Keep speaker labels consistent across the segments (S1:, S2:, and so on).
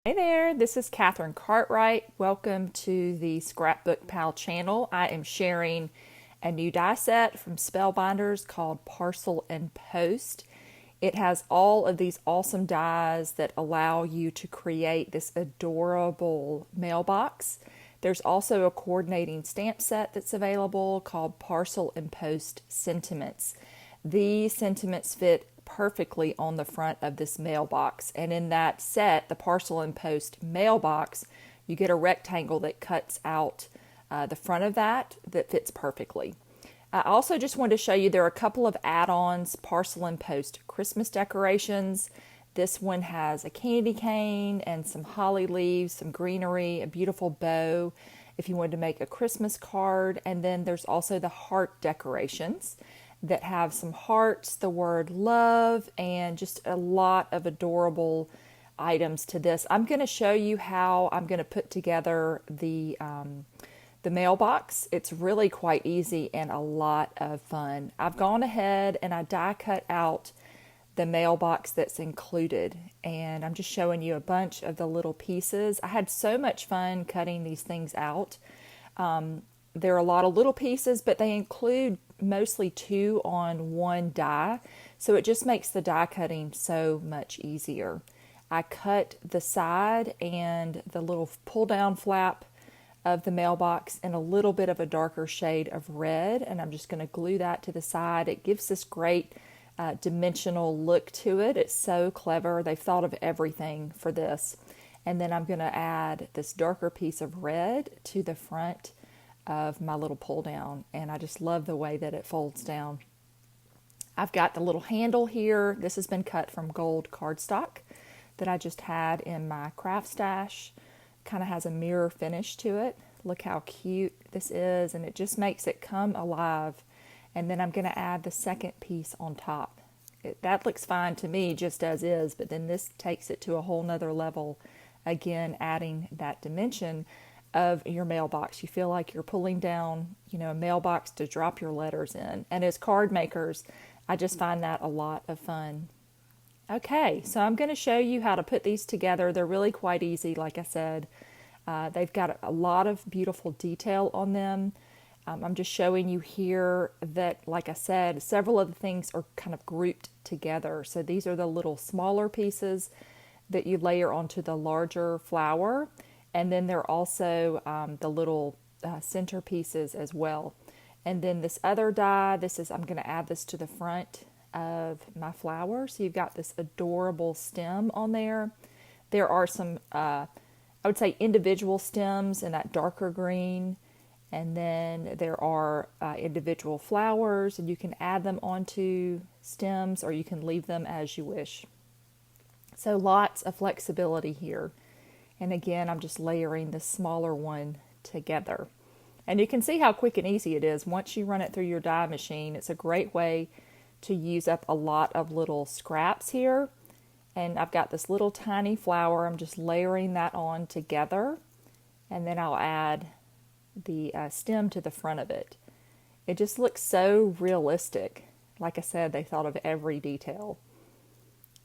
S1: Hey there, this is Katherine Cartwright. Welcome to the ScrapbookPal channel. I am sharing a new die set from Spellbinders called Parcel Post. It has all of these awesome dies that allow you to create this adorable mailbox. There's also a coordinating stamp set that's available called Parcel Post Sentiments. These sentiments fit perfectly on the front of this mailbox, and in that set, the Parcel Post mailbox, you get a rectangle that cuts out the front of that fits perfectly. I also just wanted to show you there are a couple of add-ons, Parcel Post Christmas decorations. This one has a candy cane and some holly leaves, some greenery, a beautiful bow if you wanted to make a Christmas card. And then there's also the heart decorations that have some hearts, the word love, and just a lot of adorable items to this. I'm going to show you how I'm going to put together the mailbox. It's really quite easy and a lot of fun. I've gone ahead and I die cut out the mailbox that's included, and I'm just showing you a bunch of the little pieces. I had so much fun cutting these things out. There are a lot of little pieces, but they include mostly 2 on 1 die, so it just makes the die cutting so much easier. I cut the side and the little pull down flap of the mailbox in a little bit of a darker shade of red, and I'm just going to glue that to the side. It gives this great dimensional look to it. It's so clever. They've thought of everything for this. And then I'm going to add this darker piece of red to the front of my little pull down, and I just love the way that it folds down. I've got the little handle here. This has been cut from gold cardstock that I just had in my craft stash. Kind of has a mirror finish to it. Look how cute this is, and it just makes it come alive. And then I'm going to add the second piece on top. That looks fine to me just as is, but then this takes it to a whole nother level, again adding that dimension of your mailbox. You feel like you're pulling down, a mailbox to drop your letters in. And as card makers, I just find that a lot of fun. Okay, so I'm going to show you how to put these together. They're really quite easy, like I said. They've got a lot of beautiful detail on them. I'm just showing you here that, like I said, several of the things are kind of grouped together. So these are the little smaller pieces that you layer onto the larger flower. And then there are also the little center pieces as well. And then this other die, I'm going to add this to the front of my flower. So you've got this adorable stem on there. There are some, I would say, individual stems in that darker green. And then there are individual flowers, and you can add them onto stems or you can leave them as you wish. So lots of flexibility here. And again, I'm just layering the smaller one together. And you can see how quick and easy it is. Once you run it through your die machine, it's a great way to use up a lot of little scraps here. And I've got this little tiny flower. I'm just layering that on together. And then I'll add the stem to the front of it. It just looks so realistic. Like I said, they thought of every detail.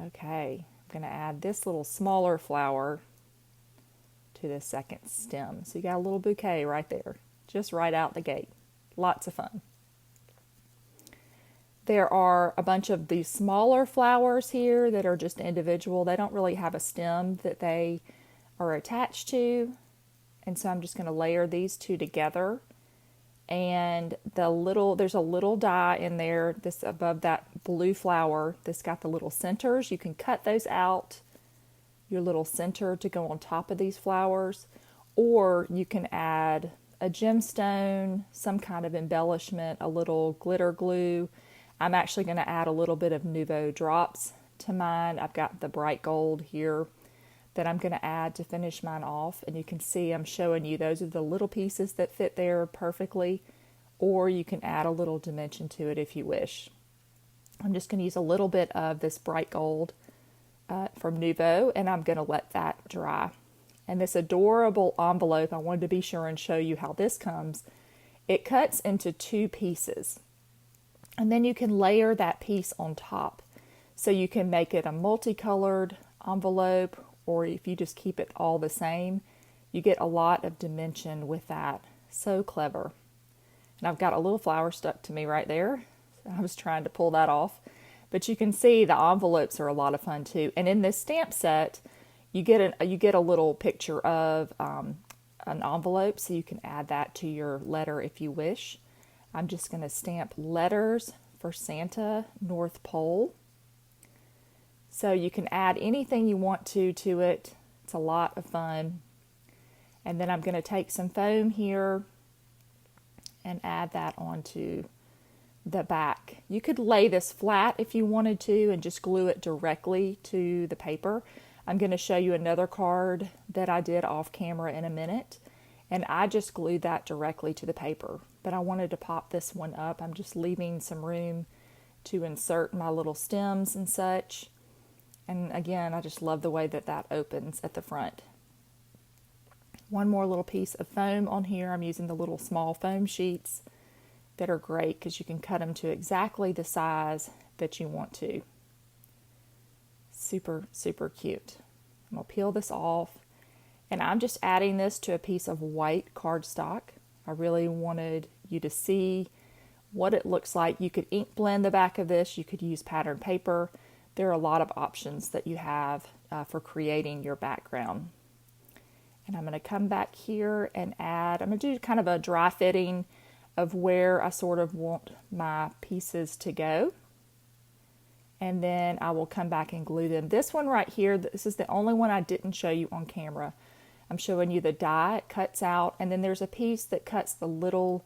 S1: Okay, I'm going to add this little smaller flower to the second stem. So you got a little bouquet right there, just right out the gate. Lots of fun. There are a bunch of these smaller flowers here that are just individual. They don't really have a stem that they are attached to. And so I'm just going to layer these 2 together. And there's a little die in there, this above that blue flower that's got the little centers. You can cut those out, your little center to go on top of these flowers, or you can add a gemstone, some kind of embellishment, a little glitter glue. I'm actually going to add a little bit of Nuvo drops to mine. I've got the bright gold here that I'm going to add to finish mine off, and you can see I'm showing you those are the little pieces that fit there perfectly, or you can add a little dimension to it if you wish. I'm just going to use a little bit of this bright gold from Nuvo, and I'm going to let that dry. And this adorable envelope, I wanted to be sure and show you how this comes. It cuts into 2 pieces, and then you can layer that piece on top. So you can make it a multicolored envelope, or if you just keep it all the same, you get a lot of dimension with that. So clever. And I've got a little flower stuck to me right there. So I was trying to pull that off. But you can see the envelopes are a lot of fun too. And in this stamp set, you get a little picture of an envelope, so you can add that to your letter if you wish. I'm just going to stamp letters for Santa, North Pole. So you can add anything you want to it. It's a lot of fun. And then I'm going to take some foam here and add that onto the back. You could lay this flat if you wanted to and just glue it directly to the paper. I'm going to show you another card that I did off camera in a minute, and I just glued that directly to the paper. But I wanted to pop this one up. I'm just leaving some room to insert my little stems and such. And again, I just love the way that that opens at the front. One more little piece of foam on here. I'm using the little small foam sheets that are great because you can cut them to exactly the size that you want to. Super, super cute. I'm going to peel this off, and I'm just adding this to a piece of white cardstock. I really wanted you to see what it looks like. You could ink blend the back of this. You could use pattern paper. There are a lot of options that you have for creating your background. And I'm going to come back here and add, I'm going to do kind of a dry fitting of where I sort of want my pieces to go. And then I will come back and glue them. This one right here, this is the only one I didn't show you on camera. I'm showing you the die, it cuts out, and then there's a piece that cuts the little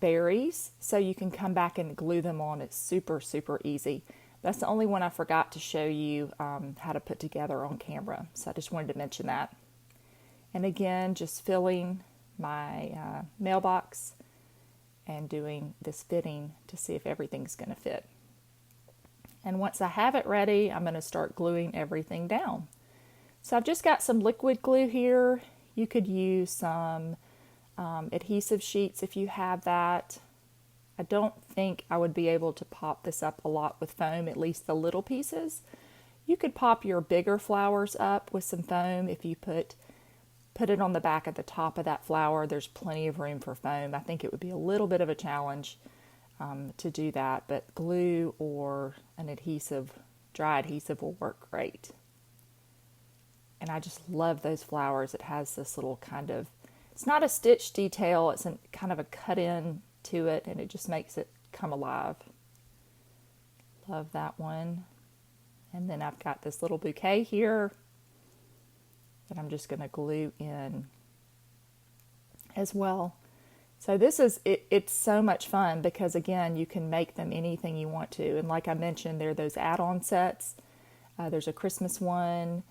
S1: berries, so you can come back and glue them on. It's super, super easy. That's the only one I forgot to show you how to put together on camera, so I just wanted to mention that. And again, just filling my mailbox and doing this fitting to see if everything's going to fit. And once I have it ready, I'm going to start gluing everything down. So I've just got some liquid glue here. You could use some adhesive sheets if you have that. I don't think I would be able to pop this up a lot with foam, at least the little pieces. You could pop your bigger flowers up with some foam if you put it on the back at the top of that flower. There's plenty of room for foam. I think it would be a little bit of a challenge to do that, but glue or an adhesive, dry adhesive will work great. And I just love those flowers. It has this little kind of, it's not a stitch detail, it's kind of a cut in to it, and it just makes it come alive. Love that one. And then I've got this little bouquet here that I'm just going to glue in as well. So this is, it's so much fun because again, you can make them anything you want to. And like I mentioned, there are those add-on sets. There's a Christmas one,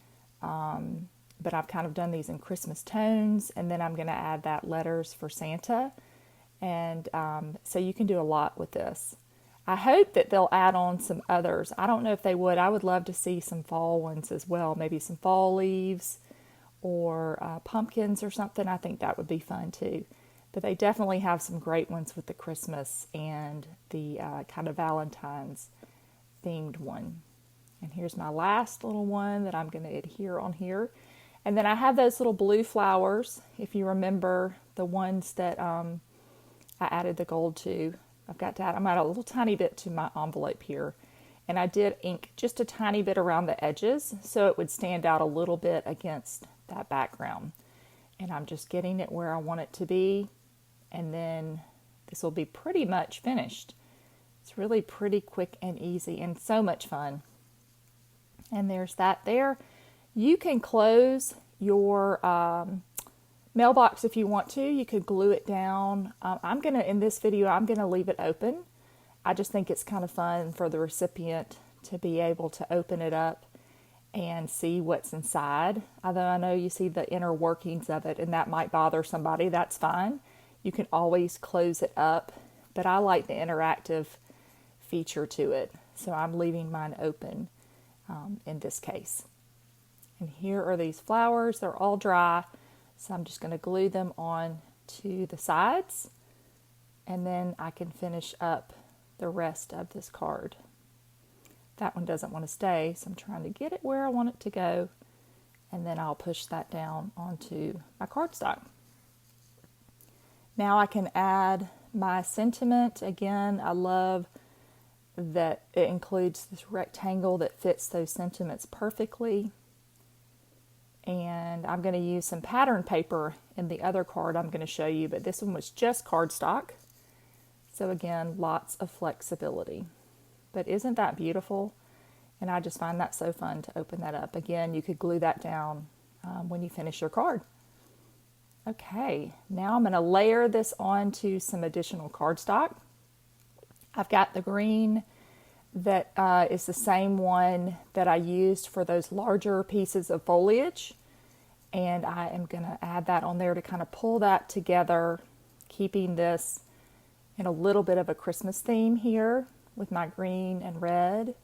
S1: but I've kind of done these in Christmas tones. And then I'm going to add that letters for Santa. And so you can do a lot with this. I hope that they'll add on some others. I don't know if they would. I would love to see some fall ones as well. Maybe some fall leaves or pumpkins or something. I think that would be fun too. But they definitely have some great ones with the Christmas and the kind of Valentine's themed one. And here's my last little one that I'm going to adhere on here. And then I have those little blue flowers. If you remember the ones that I added the gold to, I've got to add, I'm add a little tiny bit to my envelope here. And I did ink just a tiny bit around the edges so it would stand out a little bit against that background. And I'm just getting it where I want it to be. And then this will be pretty much finished. It's really pretty quick and easy and so much fun. And there's that there. You can close your mailbox if you want to. You could glue it down. In this video, I'm going to leave it open. I just think it's kind of fun for the recipient to be able to open it up and see what's inside. Although I know you see the inner workings of it and that might bother somebody, that's fine. You can always close it up, but I like the interactive feature to it. So I'm leaving mine open in this case. And here are these flowers. They're all dry. So I'm just going to glue them on to the sides. And then I can finish up the rest of this card. That one doesn't want to stay, so I'm trying to get it where I want it to go. and then I'll push that down onto my cardstock. Now I can add my sentiment. Again, I love that it includes this rectangle that fits those sentiments perfectly. And I'm going to use some pattern paper in the other card I'm going to show you, but this one was just cardstock. So again, lots of flexibility. But isn't that beautiful? And I just find that so fun to open that up. Again, you could glue that down when you finish your card. Okay, now I'm going to layer this onto some additional cardstock. I've got the green that is the same one that I used for those larger pieces of foliage. And I am going to add that on there to kind of pull that together, keeping this in a little bit of a Christmas theme here with my green and red.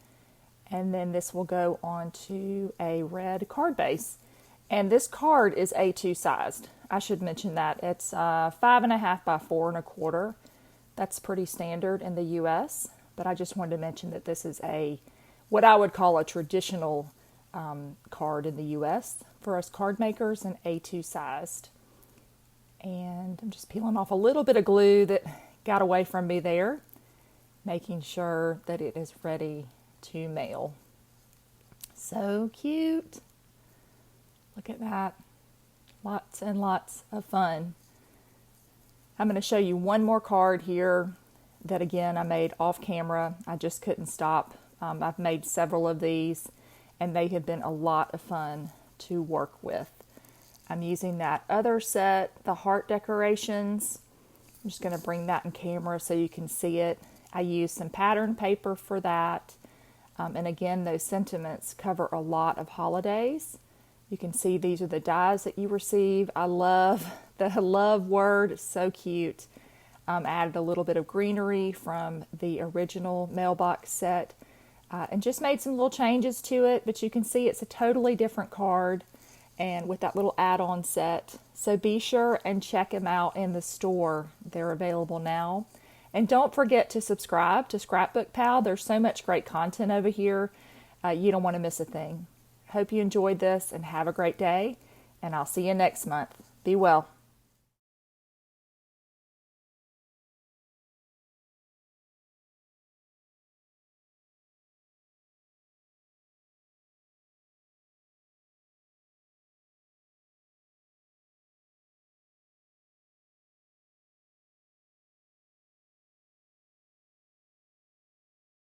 S1: And then this will go onto a red card base. And this card is A2 sized. I should mention that. It's 5.5 by 4.25. That's pretty standard in the US, but I just wanted to mention that this is what I would call a traditional card in the US for us card makers, and A2 sized. And I'm just peeling off a little bit of glue that got away from me there, making sure that it is ready to mail. So cute. Look at that. Lots and lots of fun. I'm going to show you one more card here that again I made off camera. I just couldn't stop. I've made several of these and they have been a lot of fun to work with. I'm using that other set, the heart decorations. I'm just going to bring that in camera so you can see it. I used some pattern paper for that. And again, those sentiments cover a lot of holidays. You can see these are the dies that you receive. I love the love word. It's so cute. Added a little bit of greenery from the original mailbox set and just made some little changes to it. But you can see it's a totally different card and with that little add-on set. So be sure and check them out in the store. They're available now. And don't forget to subscribe to ScrapbookPal. There's so much great content over here. You don't want to miss a thing. Hope you enjoyed this and have a great day. And I'll see you next month. Be well.